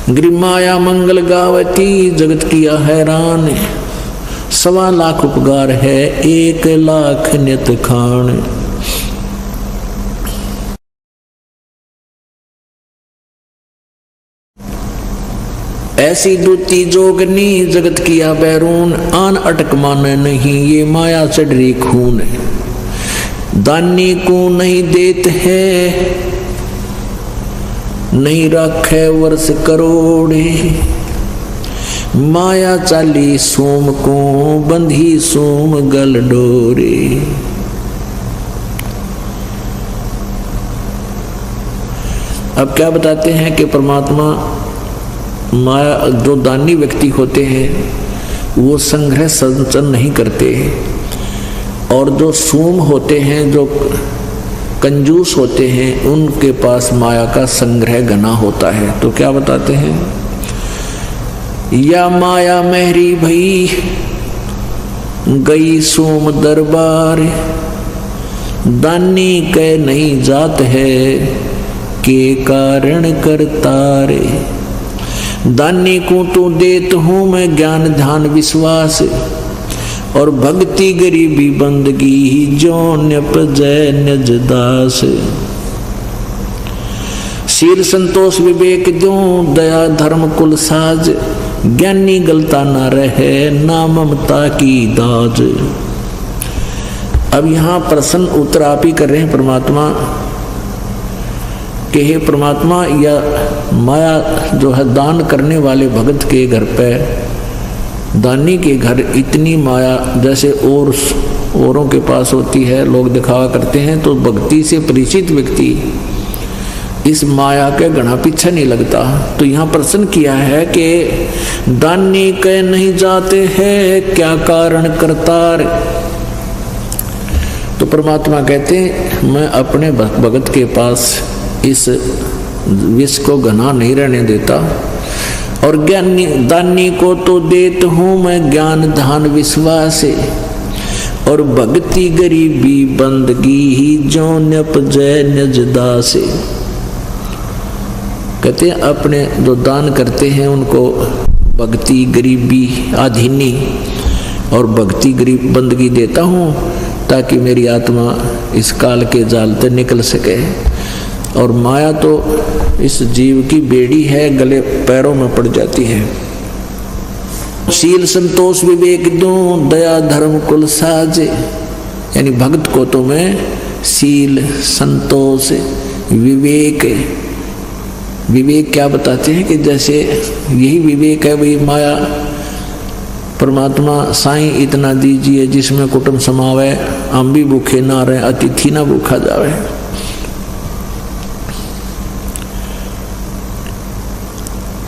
गिरिमाया मंगल गावती जगत किया हैरान, 1.25 लाख उपकार है 1 लाख नित खान। ऐसी दूती जोगनी जगत किया बैरून, आन अटक माने नहीं ये माया चढ़ी खून। दानी को नहीं देत है नहीं रखे वर्ष करोड़े, माया चाली सोम को बंधी सोम गल डोरे। अब क्या बताते हैं कि परमात्मा माया जो दानी व्यक्ति होते हैं वो संग्रह संचन नहीं करते, और जो सूम होते हैं जो कंजूस होते हैं उनके पास माया का संग्रह घना होता है। तो क्या बताते हैं, या माया मेहरी भई गई सोम दरबार, दानी के नहीं जात है के कारण करतारे। दानी को तो देत हूँ मैं ज्ञान ध्यान विश्वास, और भक्ति गरीबी बंदगी जो न्यपजय निज दास। शील संतोष विवेक दो दया धर्म कुल साज, ज्ञानी गलता न रहे ना ममता की दाज। अब यहाँ प्रश्न उत्तर आप ही कर रहे हैं परमात्मा कि हे परमात्मा, या माया जो है दान करने वाले भगत के घर पे, दानी के घर इतनी माया जैसे औरों के पास होती है, लोग दिखावा करते हैं, तो भक्ति से परिचित व्यक्ति इस माया के गणा पीछे नहीं लगता। तो यहाँ प्रश्न किया है कि दानी के नहीं जाते हैं क्या कारण करतार। तो परमात्मा कहते हैं मैं अपने भगत के पास इस विष को घना नहीं रहने देता, और ज्ञानी दानी को तो देत हूँ मैं ज्ञान ध्यान विश्वास, और भक्ति गरीबी बंदगी ही जो न्यपजय निज दास। कहते हैं अपने जो दान करते हैं उनको भक्ति गरीबी आधीनी और भक्ति गरीब बंदगी देता हूँ, ताकि मेरी आत्मा इस काल के जाल से निकल सके। और माया तो इस जीव की बेड़ी है, गले पैरों में पड़ जाती है। शील संतोष विवेक दो दया धर्म कुल साज, यानी भक्त को तो मैं शील संतोष विवेक, विवेक क्या बताते हैं कि जैसे यही विवेक है वही माया। परमात्मा साईं इतना दीजिए जिसमें कुटुंब समावे, हम भी भूखे ना रहे अतिथि ना भूखा जावे।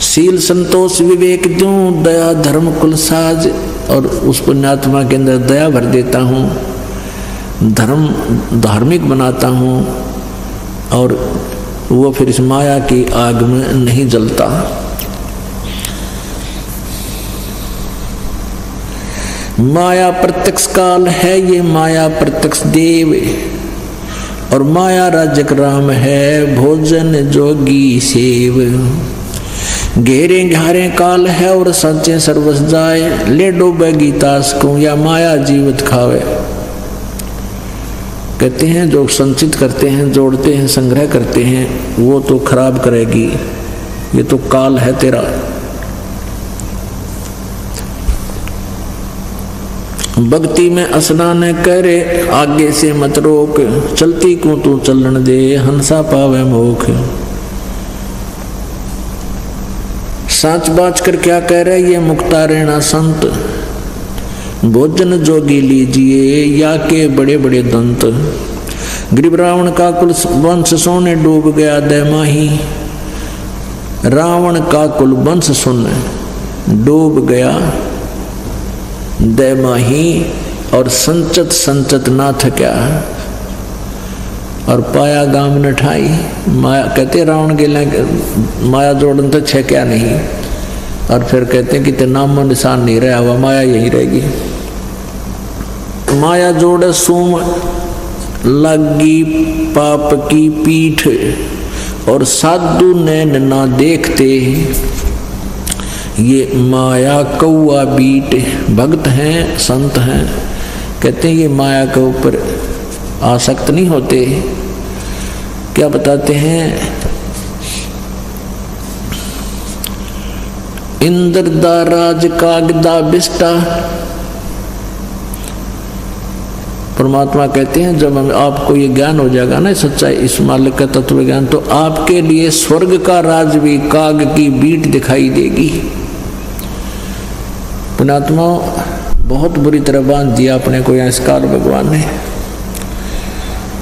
शील संतोष विवेक दूं दया धर्म कुल साज, और उस पुण्यात्मा के अंदर दया भर देता हूँ, धर्म धार्मिक बनाता हूँ, और वो फिर इस माया की आग में नहीं जलता। माया प्रत्यक्ष काल है ये माया प्रत्यक्ष देव, और माया राजक राम है भोजन जोगी सेव। घेरे घारे काल है और सच्चे सर्वस जाए, ले डूबे गीतास को या माया जीवित खावे। कहते हैं जो संचित करते हैं, जोड़ते हैं, संग्रह करते हैं, वो तो खराब करेगी, ये तो काल है तेरा। भक्ति में स्नान करे आगे से मत रोक, चलती को तू चलन दे हंसा पावे मोख। साच बाच कर क्या कह रहे ये मुक्ता रहना संत, भोजन जोगी लीजिए या के बड़े बड़े दंत। गरीब रावण का कुल वंश सोने डूब गया दैमाही, रावण का कुल वंश सोने डूब गया दैमाही, और संचत संचत ना थक्या और पाया गाम न ठाई। माया कहते रावण के लिए माया जोड़न तो छे क्या नहीं, और फिर कहते हैं कि तेरा नाम निशान नहीं रहा हुआ, माया यही रहेगी। माया जोड़ सोम लगी पाप की पीठ, और साधु नैन ना देखते ये माया कौआ बीट भक्त हैं, संत हैं, कहते हैं ये माया के ऊपर आसक्त नहीं होते। क्या बताते हैं? इंद्र दा राज कागदा बिस्टा। परमात्मा कहते हैं जब आपको ये ज्ञान हो जाएगा ना सच्चाई इस मालिक का तत्व ज्ञान, तो आपके लिए स्वर्ग का राज भी काग की बीट दिखाई देगी। पुणात्मा बहुत बुरी तरह बांध दिया अपने को यहाँ इस काल भगवान ने।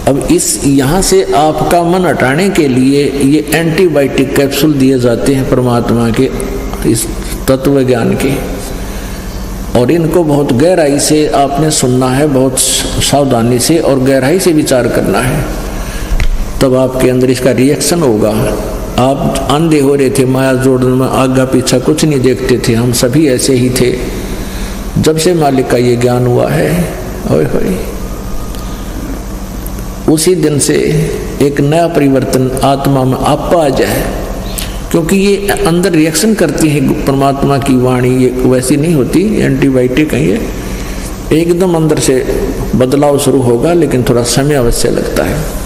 अब इस यहाँ से आपका मन हटाने के लिए ये एंटीबायोटिक कैप्सूल दिए जाते हैं परमात्मा के इस तत्व ज्ञान के, और इनको बहुत गहराई से आपने सुनना है, बहुत सावधानी से और गहराई से विचार करना है, तब आपके अंदर इसका रिएक्शन होगा। आप अंधे हो रहे थे माया जोड़ने में, आगे पीछा कुछ नहीं देखते थे, हम सभी ऐसे ही थे। जब से मालिक का ये ज्ञान हुआ है, ओए होए, उसी दिन से एक नया परिवर्तन आत्मा में आपा आ जाए, क्योंकि ये अंदर रिएक्शन करती है परमात्मा की वाणी, ये वैसी नहीं होती एंटीबायोटिक है, ये एकदम अंदर से बदलाव शुरू होगा, लेकिन थोड़ा समय अवश्य लगता है।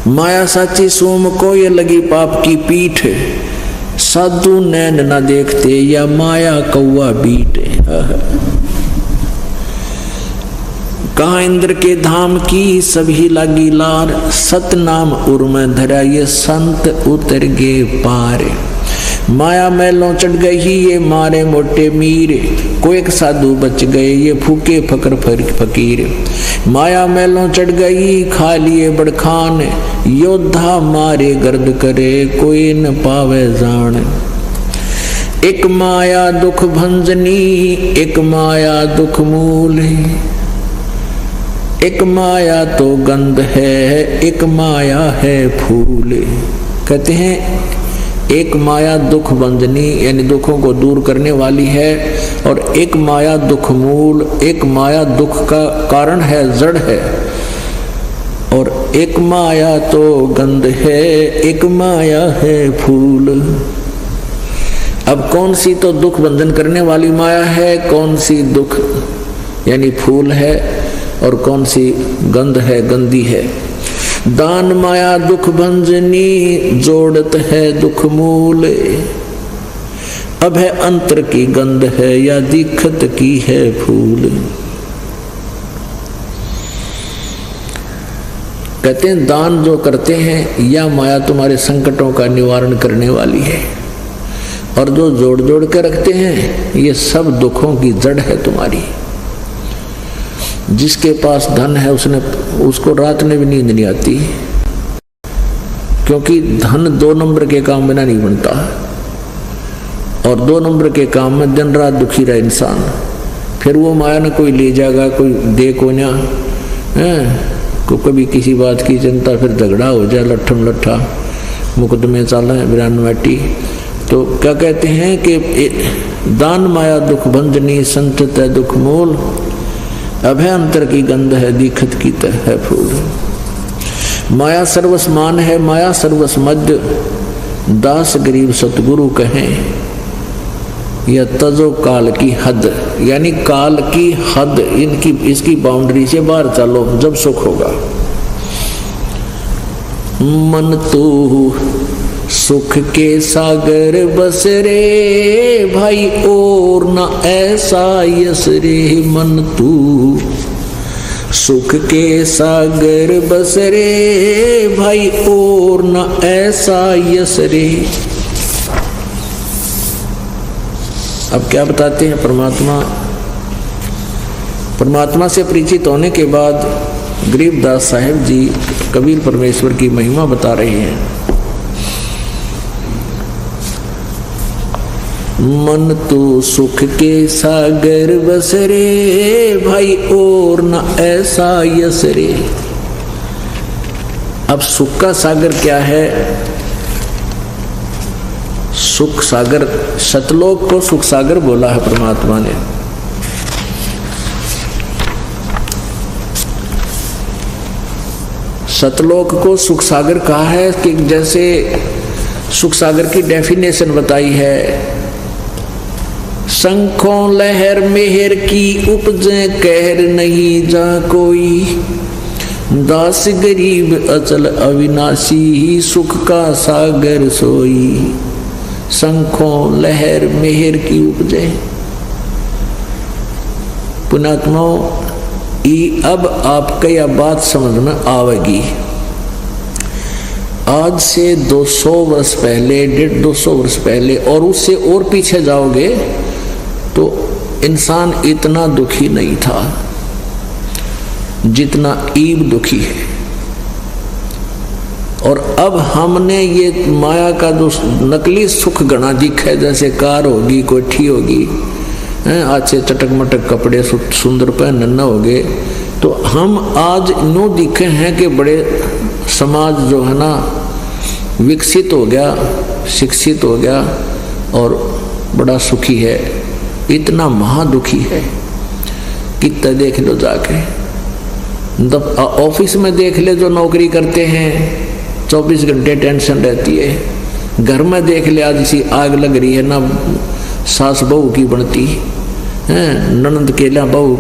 माया साची सोम को ये लगी पाप की पीठ, साधु नैन न देखते या माया कौआ बीट। कहा इंद्र के धाम की सभी लागी लार, सतनाम उर्म धरा ये संत उतर गे पार। माया मैलों चढ़ गई ये मारे मोटे मीर, कोई एक साधु बच गए ये फूके फकर फकीर। माया मैलों चढ़ गई खा लिए बड़खान, योद्धा मारे गर्द करे कोई न पावे जान। एक माया दुख भंजनी एक माया दुख मूल, एक माया तो गंध है एक माया है फूल। कहते हैं एक माया दुख बंधनी यानी दुखों को दूर करने वाली है, और एक माया दुख मूल, एक माया दुख का कारण है, जड़ है, और एक माया तो गंध है एक माया है फूल। अब कौन सी तो दुख बंधन करने वाली माया है, कौन सी दुख यानी फूल है, और कौन सी गंध है, गंदी है। दान माया दुख भंजनी जोड़त है दुख मूल, अब है अंतर की गंध है या दिखत की है फूल। कहते हैं दान जो करते हैं या माया तुम्हारे संकटों का निवारण करने वाली है, और जो जोड़ जोड़ के रखते हैं ये सब दुखों की जड़ है तुम्हारी। जिसके पास धन है उसको रात में भी नींद नहीं आती, क्योंकि धन 2 नंबर के काम बिना नहीं बनता, और 2 नंबर के काम में दिन रात दुखी रहा इंसान। फिर वो माया न कोई ले जाएगा, कोई दे को ना को कभी किसी बात की चिंता, फिर झगड़ा हो जाए, लट्ठम लट्ठा मुकदमे चल रहे बिरानवाटी। तो क्या कहते हैं कि दान माया दुख भंजनी संत तय दुख मूल, अभय अंतर की गंध है दिखत की तह है फूल। माया सर्वस्मान है माया सर्वस मध्य, दास गरीब सतगुरु कहें यह तजो काल की हद, यानी काल की हद इसकी बाउंड्री से बाहर चलो जब सुख होगा। मन तू सुख के सागर बस रे भाई और न ऐसा यस रे। मन तू सुख के सागर बस रे भाई और न ऐसा यस रे। अब क्या बताते हैं परमात्मा से परिचित होने के बाद गरीबदास साहिब जी कबीर परमेश्वर की महिमा बता रहे हैं। मन तो सुख के सागर बस रे भाई और न ऐसा यस रे। अब सुख का सागर क्या है? सुख सागर, सतलोक को सुख सागर बोला है परमात्मा ने। सतलोक को सुख सागर कहा है कि जैसे सुख सागर की डेफिनेशन बताई है, शंखों लहर मेहर की उपजे कहर नहीं जा कोई, दास गरीब अचल अविनाशी ही सुख का सागर सोई। शंखों लहर मेहर की उपजे। पुण्यात्माओं, अब आपको यह बात समझ में आवेगी। आज से 200 वर्ष पहले, 150 वर्ष पहले और उससे और पीछे जाओगे तो इंसान इतना दुखी नहीं था जितना ईब दुखी है। और अब हमने ये माया का जो नकली सुख गणा दिखा है, जैसे कार होगी, कोठी होगी, आज से चटक मटक कपड़े सुंदर पहनना हो गए, तो हम आज नो दिखे हैं कि बड़े समाज जो है ना विकसित हो गया, शिक्षित हो गया और बड़ा सुखी है। इतना महादुखी है। कितना देख लो जाके, ऑफिस में देख ले जो नौकरी करते हैं, 24 घंटे टेंशन रहती है। घर में देख ले, आज इसी आग लग रही है ना, सास बहू की बनती है, ननंद केला बहू,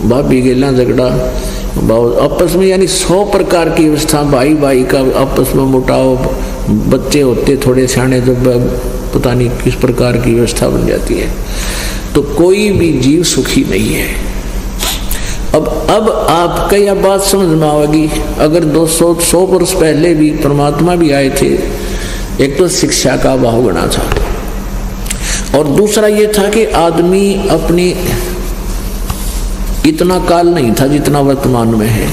भाभी केला झगड़ा आपस में, यानी 100 प्रकार की व्यवस्था, भाई भाई का आपस में मुटाव, बच्चे होते थोड़े सियाने जब पता नहीं किस प्रकार की व्यवस्था बन जाती है। तो कोई भी जीव सुखी नहीं है। अब आपका यह बात समझ में आएगी। अगर 200 वर्ष पहले भी परमात्मा भी आए थे, एक तो शिक्षा का अभाव बना था और दूसरा ये था कि आदमी अपनी इतना काल नहीं था जितना वर्तमान में है,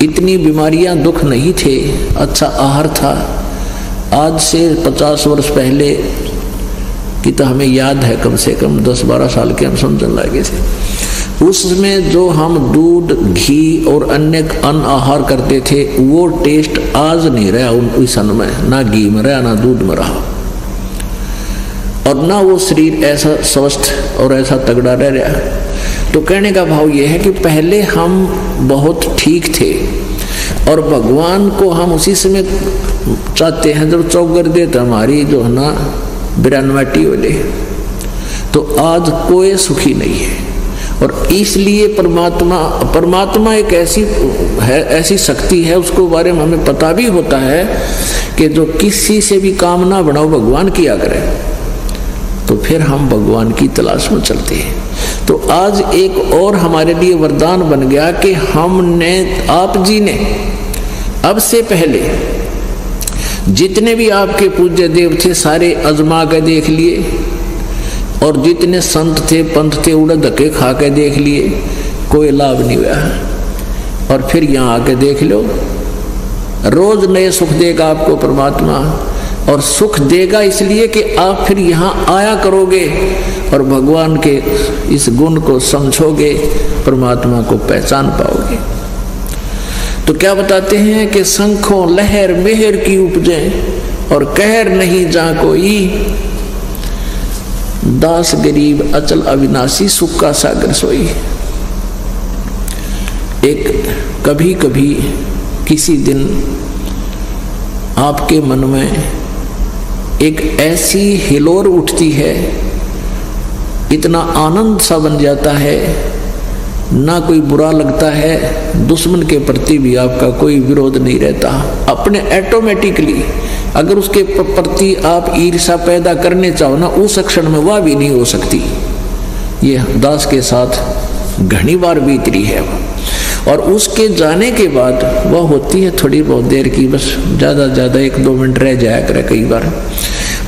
इतनी बीमारियां दुख नहीं थे, अच्छा आहार था। आज से 50 वर्ष पहले की तो हमें याद है, कम से कम 10-12 साल के हम समझने लगे थे। उसमें जो हम दूध, घी और अन्य अन्न आहार करते थे, वो टेस्ट आज नहीं रहा उस अन्न में, ना घी में रहा, ना दूध में रहा, और ना वो शरीर ऐसा स्वस्थ और ऐसा तगड़ा रह रहा। तो कहने का भाव ये है कि पहले हम बहुत ठीक थे और भगवान को हम उसी समय चाहते हैं जब चौगर दे तो हमारी जो है ना 92 होले। तो आज कोई सुखी नहीं है और इसलिए परमात्मा एक ऐसी शक्ति है, उसको बारे में हमें पता भी होता है कि जो किसी से भी काम ना बनाओ भगवान किया करे, तो फिर हम भगवान की तलाश में चलते हैं। तो आज एक और हमारे लिए वरदान बन गया कि हमने, आप जी ने अब से पहले जितने भी आपके पूज्य देव थे सारे आजमा के देख लिए, और जितने संत थे पंथ थे उड़े धक्के खा के देख लिए, कोई लाभ नहीं हुआ। और फिर यहाँ आके देख लो, रोज नए सुख देगा आपको परमात्मा, और सुख देगा इसलिए कि आप फिर यहाँ आया करोगे और भगवान के इस गुण को समझोगे, परमात्मा को पहचान पाओगे। तो क्या बताते हैं कि शंखों लहर मेहर की उपजे और कहर नहीं जा कोई, दास गरीब अचल अविनाशी सुख का सागर सोई। एक कभी कभी किसी दिन आपके मन में एक ऐसी हिलोर उठती है, इतना आनंद सा बन जाता है, ना कोई बुरा लगता है, दुश्मन के प्रति भी आपका कोई विरोध नहीं रहता। अपने ऑटोमेटिकली अगर उसके प्रति आप ईर्ष्या पैदा करने चाहो ना, उस क्षण में वह भी नहीं हो सकती। ये दास के साथ घनी बार बीत रही है। और उसके जाने के बाद वह होती है थोड़ी बहुत देर की, बस ज़्यादा 1-2 मिनट रह जाया करे कई बार।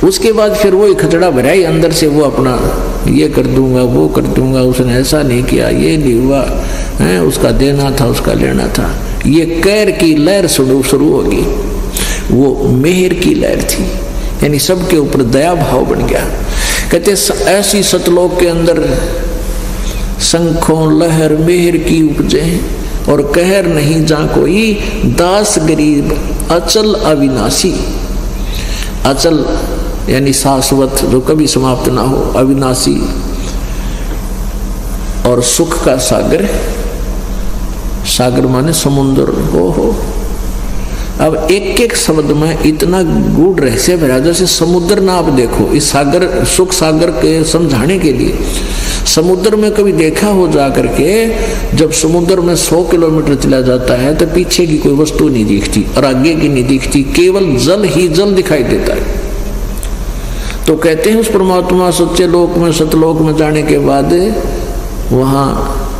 उसके बाद फिर वो खचड़ा भरा ही अंदर से, वो अपना ये कर दूंगा, वो कर दूंगा, उसने ऐसा नहीं किया, ये नहीं हुआ है, उसका देना था, उसका लेना था। ये कैर की लहर शुरू होगी। वो मेहर की लहर थी, यानी सबके ऊपर दया भाव बन गया। कहते ऐसी सतलोक के अंदर शंखों लहर मेहर की उपजे और कहर नहीं जा कोई, दास गरीब अचल अविनाशी। अचल यानी शाश्वत, जो कभी समाप्त ना हो, अविनाशी और सुख का सागर। सागर माने समुद्र। हो अब एक एक शब्द में इतना गूढ़ रहस्य भरा, जैसे समुद्र ना आप देखो, इस सागर सुख सागर के समझाने के लिए समुद्र में कभी देखा हो जा करके, जब समुद्र में 100 किलोमीटर चला जाता है तो पीछे की कोई वस्तु नहीं दिखती और आगे की नहीं दिखती, केवल जल ही जल दिखाई देता है। तो कहते हैं उस परमात्मा सच्चे लोक में सतलोक में जाने के बाद वहां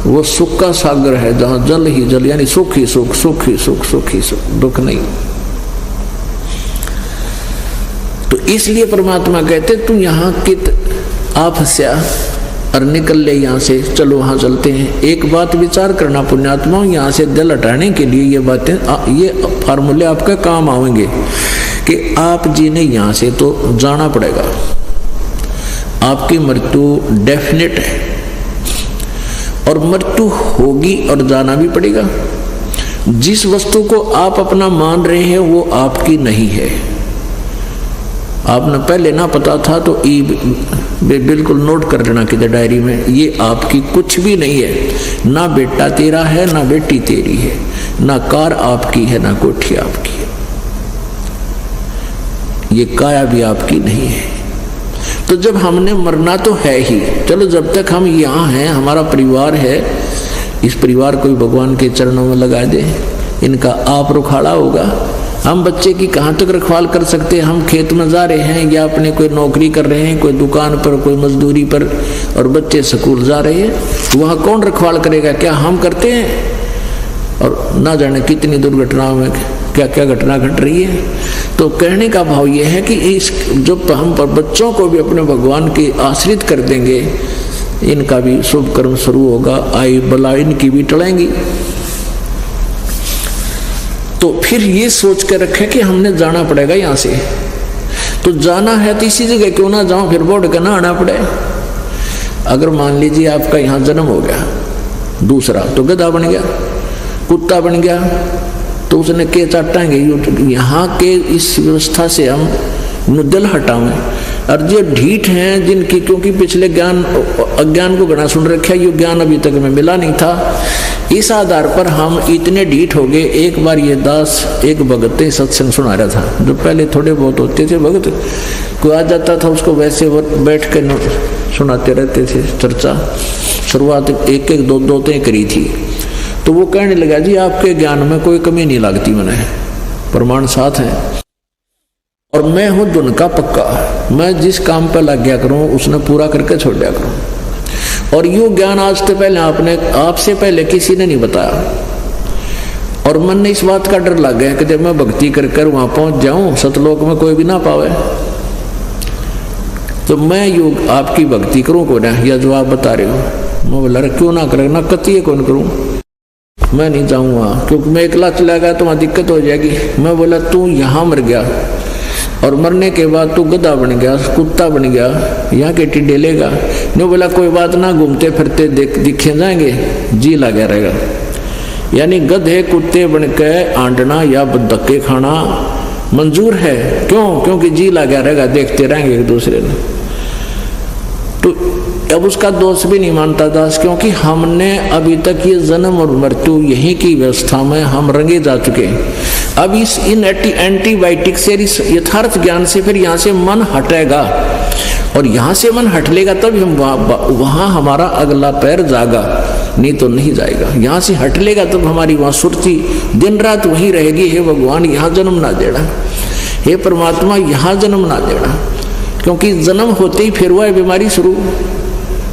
वो सुख का सागर है, जहां जल ही जल, यानी सुख ही सुख, सुख ही सुख, सुख ही सुख, दुख नहीं। तो इसलिए परमात्मा कहते तू यहां कित आ फंसा और निकल ले यहां से, चलो वहां चलते हैं। एक बात विचार करना पुण्यात्मा, यहां से दिल हटाने के लिए ये बातें, ये फार्मूले आपके काम आएंगे कि आप जी ने यहां से तो जाना पड़ेगा, आपकी मृत्यु डेफिनेट है और मृत्यु होगी और जाना भी पड़ेगा। जिस वस्तु को आप अपना मान रहे हैं वो आपकी नहीं है, आपने पहले ना पता था तो बिल्कुल नोट कर लेना किधर डायरी में, ये आपकी कुछ भी नहीं है। ना बेटा तेरा है, ना बेटी तेरी है, ना कार आपकी है, ना कोठी आपकी है, ये काया भी आपकी नहीं है। तो जब हमने मरना तो है ही, चलो जब तक हम यहाँ हैं, हमारा परिवार है, इस परिवार को भी भगवान के चरणों में लगा दे, इनका आप रुखाड़ा होगा। हम बच्चे की कहाँ तक रखवाल कर सकते हैं? हम खेत में जा रहे हैं या अपने कोई नौकरी कर रहे हैं, कोई दुकान पर, कोई मजदूरी पर, और बच्चे स्कूल जा रहे हैं, वहाँ कौन रखवाल करेगा? क्या हम करते हैं? और ना जाने कितनी दुर्घटनाओं में क्या क्या घटना घट रही है। तो कहने का भाव यह है कि इस जब हम पर बच्चों को भी अपने भगवान के आश्रित कर देंगे, इनका भी शुभ कर्म शुरू होगा, आई बला इनकी भी टलेंगी। तो फिर ये सोच कर रखे कि हमने जाना पड़ेगा यहाँ से, तो जाना है तो इसी जगह क्यों ना जाऊं, फिर बोर्ड का ना आना पड़े। अगर मान लीजिए आपका यहाँ जन्म हो गया, दूसरा तो गधा बन गया, कुत्ता बन गया, तो उसने के चाटाएंगे। यहाँ के इस व्यवस्था से हम दिल हटावें। और जो ढीठ हैं जिनकी, क्योंकि पिछले ज्ञान अज्ञान को गणा सुन रखा है, ये ज्ञान अभी तक में मिला नहीं था, इस आधार पर हम इतने ढीठ हो गए। एक बार ये दास एक भगत सत्संग सुना रहा था, जो पहले थोड़े बहुत होते थे भगत, कोई आ जाता था उसको वैसे बैठ कर सुनाते रहते थे चर्चा। शुरुआत एक एक दो दो करी थी, तो वो कहने लगा जी आपके ज्ञान में कोई कमी नहीं लगती, मैंने प्रमाण साथ है और मैं हूं धुन का पक्का, मैं जिस काम पर लग गया करूं उसने पूरा करके छोड़ दिया करूं। और यो ज्ञान आज से पहले आपसे पहले किसी ने नहीं बताया, और मन ने इस बात का डर लग गया कि जब मैं भक्ति कर कर वहां पहुंच जाऊं, सतलोक में कोई भी ना पावे, तो मैं यो आपकी भक्ति करूं को ना, या जो आप बता रहे हो। मैं बोला क्यों ना करे, ना कतिये कौन करूं, मैं नहीं जाऊंगा, क्योंकि मैं अकेला चला गया तो वहां दिक्कत हो जाएगी। मैं बोला तू यहाँ मर गया और मरने के बाद तू गधा बन गया, कुत्ता बन गया, यहाँ के टिड्डे लेगा। नहीं बोला कोई बात ना, घूमते फिरते दिखे जाएंगे, जी लगा रहेगा। यानी गधे कुत्ते बन के आंटना या धक्के खाना मंजूर है, क्यों? क्योंकि जी लगा रहेगा, देखते रहेंगे एक दूसरे ने। तो अब उसका दोष भी नहीं मानता दास, क्योंकि हमने अभी तक ये जन्म और मृत्यु यही की व्यवस्था में हम रंगे जा चुके हैं। अब इस इन एंटीबायोटिक से, इस यथार्थ ज्ञान से फिर यहाँ से मन हटेगा, और यहाँ से मन हट लेगा तब हम वहाँ हमारा अगला पैर जागा, नहीं तो नहीं जाएगा। यहाँ से हट लेगा तब हमारी वहाँ सुरती दिन रात वहीं रहेगी। हे भगवान यहाँ जन्म ना देना, हे परमात्मा यहाँ जन्म ना देना, क्योंकि जन्म होते ही फिर वह बीमारी शुरू।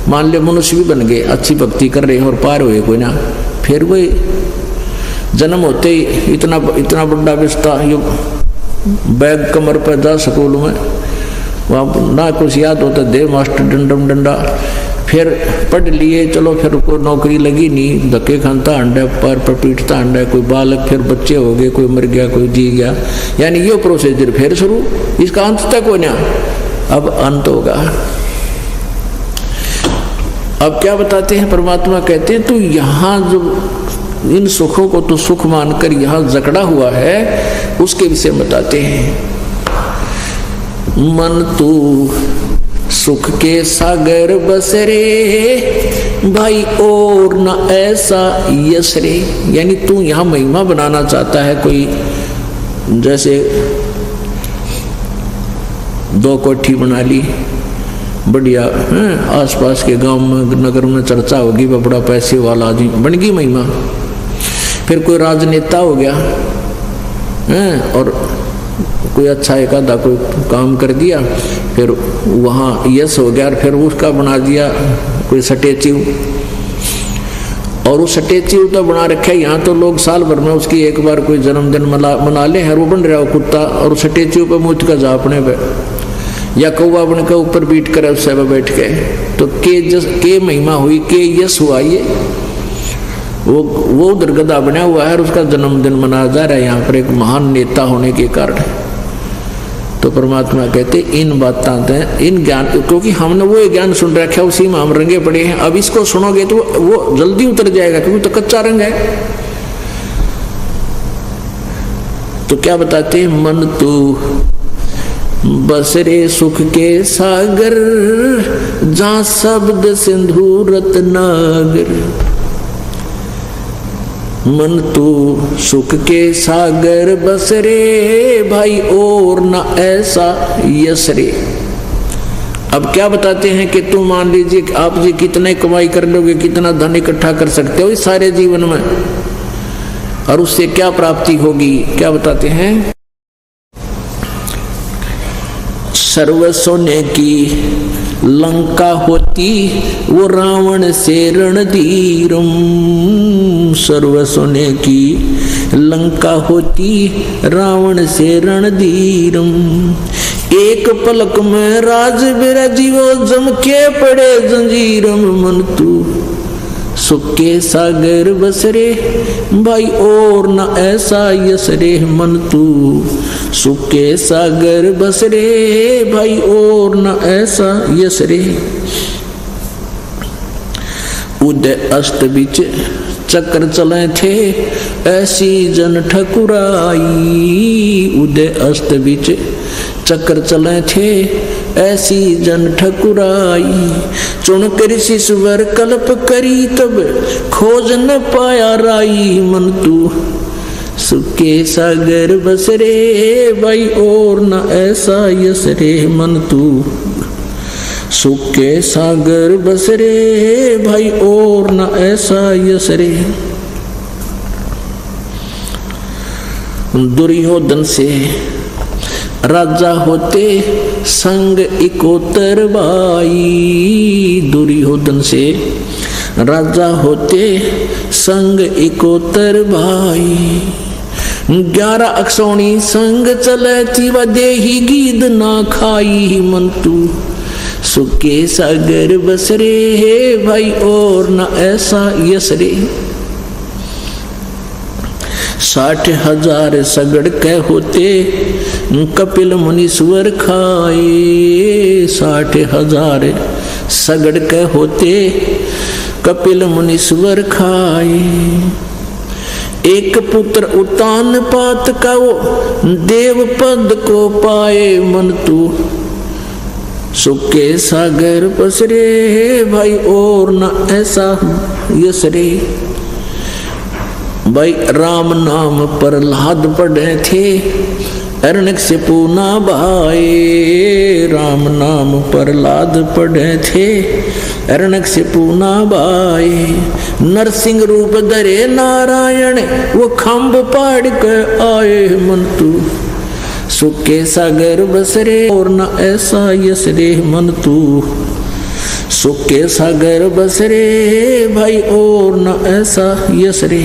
मान ले मनुष्य भी बन गए, अच्छी भक्ति कर रहे हैं और पार हुए कोई ना, फिर वही जन्म होते ही इतना बड़ा बिस्ता, बैग कमर पर जा स्कूल में, वहाँ ना कुछ याद होता, दे मास्टर डंडम डंडा, फिर पढ़ लिए, चलो फिर कोई नौकरी लगी नहीं, धक्के खानता अंडा, पैर पर पीटता अंडा, कोई बालक, फिर बच्चे हो गए, कोई मर गया, कोई जी गया, यानी ये प्रोसीजर फिर शुरू, इसका अंत तक हो ना, अब अंत होगा। अब क्या बताते हैं परमात्मा, कहते हैं तू यहाँ जो इन सुखों को तो सुख मानकर यहाँ जकड़ा हुआ है, उसके विषय बताते हैं। मन तू सुख के सागर बसरे भाई और न ऐसा यश रे, यानी तू यहाँ महिमा बनाना चाहता है, कोई जैसे 2 कोठी बना ली बढ़िया है, आसपास के गांव में नगर में चर्चा होगी, बड़ा पैसे वाला आदमी बन गई महिमा। फिर कोई राजनेता हो गया है और कोई अच्छा एक आधा कोई काम कर दिया, फिर वहाँ यश हो गया, फिर उसका बना दिया कोई स्टैच्यू। और वो स्टैच्यू तो बना रखा है, यहाँ तो लोग साल भर में उसकी एक बार कोई जन्मदिन मना ले, हर वो बन रहा हो कुत्ता और स्टैच्यू पे मूर्ति का झापने पे या कौवा बन के ऊपर बीट करे उससे पे बैठ के, तो के महिमा हुई, के यश हुआ। ये वो उधर गधा बना हुआ है और उसका जन्मदिन मनाया जा रहा है यहाँ पर एक महान नेता होने के कारण। तो परमात्मा कहते इन बातें इन ज्ञान, क्योंकि हमने वो ज्ञान सुन रखा है उसी में हम रंगे पड़े हैं, अब इसको सुनोगे तो वो जल्दी उतर जाएगा क्योंकि तो कच्चा रंग है। तो क्या बताते, मन तू बसरे सुख के सागर, जहाँ शब्द सिंधु रत्नागर। मन तू सुख के सागर बसरे, भाई और न ऐसा यसरे। अब क्या बताते हैं कि तुम मान लीजिए कि आप जी कितने कमाई कर लोगे, कितना धन इकट्ठा कर सकते हो इस सारे जीवन में, और उससे क्या प्राप्ति होगी। क्या बताते हैं, सर्व सोने की लंका होती, वो रावण से रणधीरम। सर्व सोने की लंका होती, रावण से रणधीरम। एक पलक में राज बिराजी, वो जम के पड़े जंजीरम। मन तू सुख के सागर बसरे, भाई और न ऐसा यसरे। मन तू सुख के सागर बसरे, भाई और न ऐसा यसरे। उदय अस्त बीच चक्र चले थे, ऐसी जन ठकुराई। उदय अस्त बीच चक्र चले थे, ऐसी जन ठकुराई। चुन कर शिशुवर कल्प करी, तब खोज न पाया राई। मन तू सुख के सागर बसरे, भाई और न ऐसा यसरे। मन तू सुख के सागर बसरे, भाई और न ऐसा यसरे। दुर्योधन से राजा होते, संग इकोतर भाई। दुर्योधन से राजा होते, संग इकोतर भाई। 11 अक्षौणी संग चले थी, व देही गीद ना खाई। मन तू सुख के सागर बसरे, भाई और न ऐसा यसरे। 60,000 सगड़ के होते, कपिल मुनीश्वर खाए। 60,000 सगड़ के होते, कपिल मुनीश्वर खाए। एक पुत्र उतान पात का, वो देव पद को पाए। मन तू सुख के सागर बसरे, भाई और न ऐसा यसरे। भाई राम नाम प्रहलाद पढ़े थे, अरण्यक से पूना भाई। राम नाम प्रहलाद पढ़े थे, अरण्यक से पूना भाई। नरसिंह रूप धरे नारायण, वो खम्भ पाड़ के आए। मन तू सुख के सागर बसरे, और न ऐसा यसरे। मन तू सुख के सागर बसरे, भाई और न ऐसा यसरे।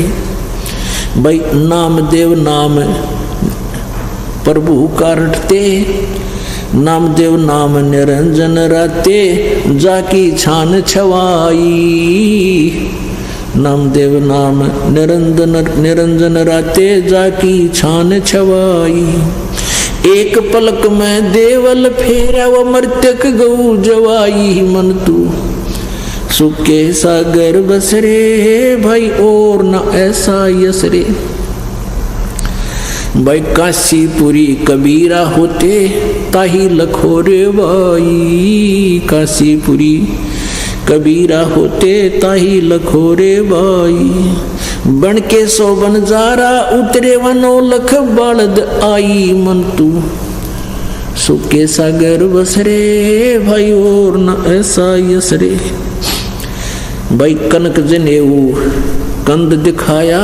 भाई नामदेव नाम प्रभु का रटते, नामदेव नाम निरंजन राते, जाकी छान छवाई। नामदेव नाम निरंजन राते, जाकी छान छवाई। एक पलक में देवल फेरा, वो मर्तक गऊ जवाई। मन तू सुख के सागर बसरे, भाई और न ऐसा यसरे। भाई काशीपुरी कबीरा होते, ताही लखोरे भाई। काशीपुरी कबीरा होते, ताही लखोरे भाई। बन के सो बनजारा उतरे वनो लख बलद आई मन तू सुके सागर बसरे भाई और न ऐसा यसरे। भाई कनक जनेऊ कंद दिखाया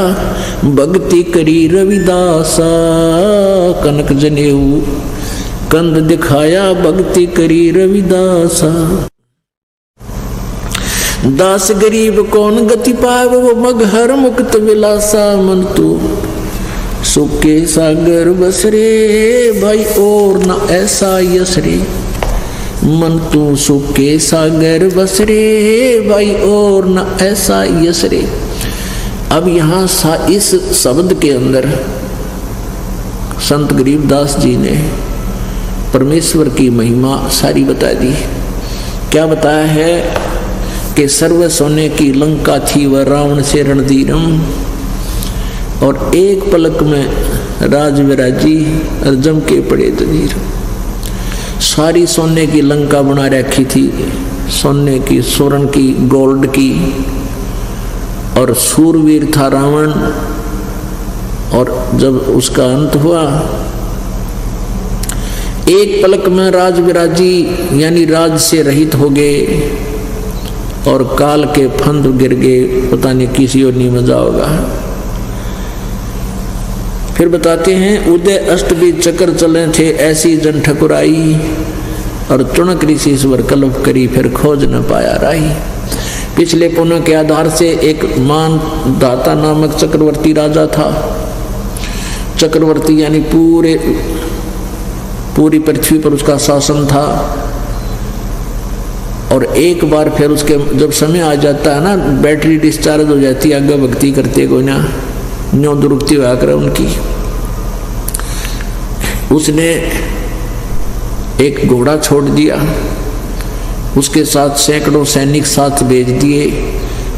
भक्ति करी रविदासा। कनक जनेऊ कंद दिखाया भक्ति करी रविदासा। दास गरीब कौन गति पाव वो मगहर मुक्त विलासा। मन तू सुके सागर बसरे भाई और न ऐसा यसरे। मन तू सुके सागर बसरे भाई और न ऐसा यसरे। अब यहाँ इस शब्द के अंदर संत गरीबदास जी ने परमेश्वर की महिमा सारी बता दी। क्या बताया है कि सर्व सोने की लंका थी वह रावण से रणधीरम, और एक पलक में राज विराजी और जम के पड़े तजीर। सारी सोने की लंका बना रखी थी, सोने की, स्वर्ण की, गोल्ड की, और सूरवीर था रावण। और जब उसका अंत हुआ एक पलक में राज विराजी यानी राज से रहित हो गए और काल के फंद गिर गए। पता नहीं किसी और नहीं मजा होगा। फिर बताते हैं उदय अष्ट भी चक्र चले थे ऐसी जन ठकुराई, और तुणक ऋषि ईश्वर कल्प करी फिर खोज न पाया राही। पिछले पुनः के आधार से एक मान दाता नामक चक्रवर्ती राजा था। चक्रवर्ती यानी पूरी पृथ्वी पर उसका शासन था। और एक बार फिर उसके जब समय आ जाता है ना, बैटरी डिस्चार्ज हो जाती है, आगे भक्ति करते कोई ना न्यो दुरुक्ति हुआ कर उनकी। उसने एक घोड़ा छोड़ दिया, उसके साथ सैकड़ों सैनिक साथ भेज दिए,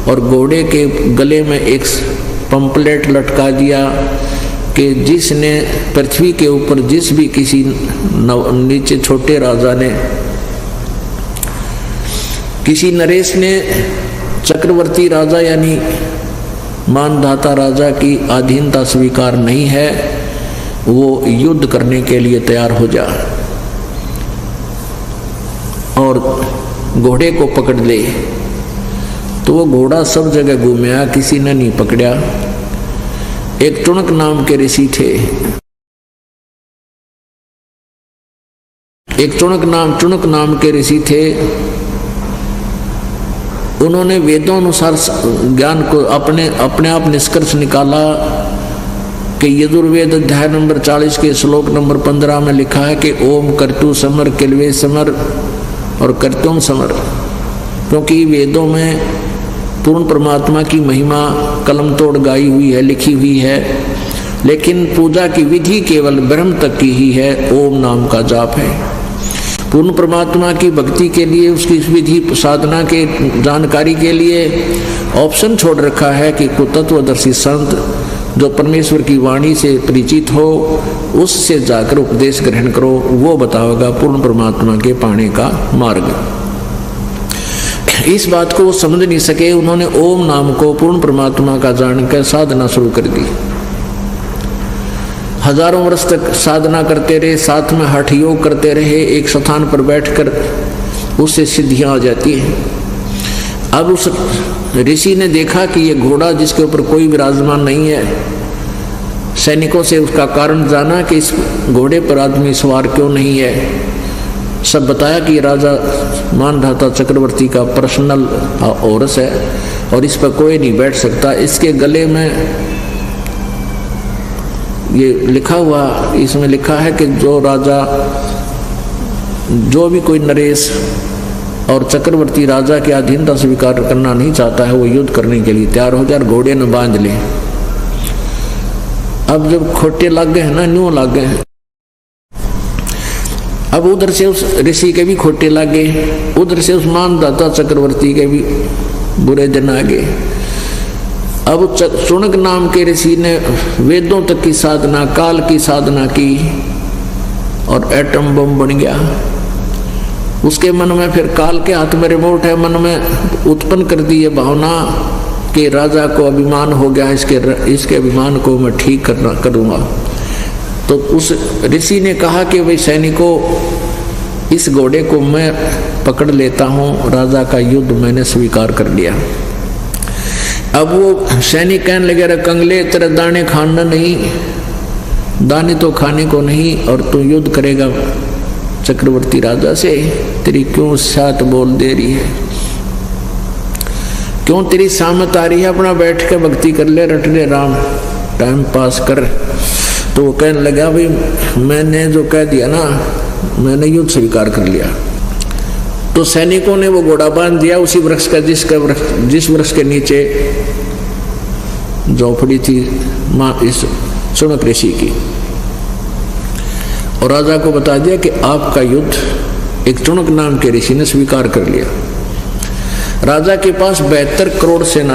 और घोड़े के गले में एक पंपलेट लटका दिया कि जिसने पृथ्वी के ऊपर जिस भी किसी नीचे छोटे राजा ने, किसी नरेश ने चक्रवर्ती राजा यानी मानधाता राजा की अधीनता स्वीकार नहीं है, वो युद्ध करने के लिए तैयार हो जा और घोड़े को पकड़ ले। तो वो घोड़ा सब जगह घूमया, किसी ने नहीं पकड़ा। एक टुणक नाम के ऋषि थे, एक टुणक नाम के ऋषि थे। उन्होंने वेदों अनुसार ज्ञान को अपने आप निष्कर्ष निकाला कि यजुर्वेद अध्याय नंबर 40 के श्लोक नंबर 15 में लिखा है कि ओम कर्तु समर किलवे समर और कर्तुम समर। क्योंकि वेदों में पूर्ण परमात्मा की महिमा कलम तोड़ गाई हुई है, लिखी हुई है, लेकिन पूजा की विधि केवल ब्रह्म तक की ही है, ओम नाम का जाप है। पूर्ण परमात्मा की भक्ति के लिए, उसकी विधि साधना के जानकारी के लिए ऑप्शन छोड़ रखा है कि तत्वदर्शी संत जो परमेश्वर की वाणी से परिचित हो उससे जाकर उपदेश ग्रहण करो, वो बताओगा पूर्ण परमात्मा के पाने का मार्ग। इस बात को वो समझ नहीं सके, उन्होंने ओम नाम को पूर्ण परमात्मा का जानकर साधना शुरू कर दी। हजारों वर्ष तक साधना करते रहे, साथ में हठ योग करते रहे, एक स्थान पर बैठकर उससे सिद्धियां आ जाती हैं। अब उस ऋषि ने देखा कि ये घोड़ा जिसके ऊपर कोई विराजमान नहीं है, सैनिकों से उसका कारण जाना कि इस घोड़े पर आदमी सवार क्यों नहीं है। सब बताया कि राजा मानधाता चक्रवर्ती का पर्सनल औरस है और इस पर कोई नहीं बैठ सकता। इसके गले में ये लिखा हुआ, इसमें लिखा है कि जो राजा, जो भी कोई नरेश और चक्रवर्ती राजा के अधीनता स्वीकार करना नहीं चाहता है, वो युद्ध करने के लिए तैयार हो जाए, घोड़े न बांध ले। अब जब खोटे लग गए हैं ना, न्यू लग गए हैं, अब उधर से उस ऋषि के भी खोटे लग गए, उधर से उस मानधाता चक्रवर्ती के भी बुरे दिन आ गए। अब टुणक नाम के ऋषि ने वेदों तक की साधना, काल की साधना की और एटम बम बन गया। उसके मन में फिर काल के हाथ में रिमोट है, मन में उत्पन्न कर दी है भावना कि राजा को अभिमान हो गया, इसके अभिमान को मैं ठीक करूँगा। तो उस ऋषि ने कहा कि भाई सैनिकों, इस घोड़े को मैं पकड़ लेता हूँ, राजा का युद्ध मैंने स्वीकार कर लिया। अब वो सैनिक कहने लगे, अरे कंगले, तेरा दाने खाना नहीं, दाने तो खाने को नहीं, और तू युद्ध करेगा चक्रवर्ती राजा से? तेरी क्यों साथ बोल दे रही है, क्यों तेरी सामत आ रही है? अपना बैठ के भक्ति कर ले, रट ले राम, टाइम पास कर। तो वो कहने लगा, भाई मैंने जो कह दिया ना, मैंने युद्ध स्वीकार कर लिया। तो सैनिकों ने वो घोड़ा बांध दिया उसी वृक्ष का, जिस वृक्ष के नीचे झोपड़ी थी माँ इस शुनक ऋषि की, और राजा को बता दिया कि आपका युद्ध एक चुनक नाम के ऋषि ने स्वीकार कर लिया। राजा के पास 72 करोड़ सेना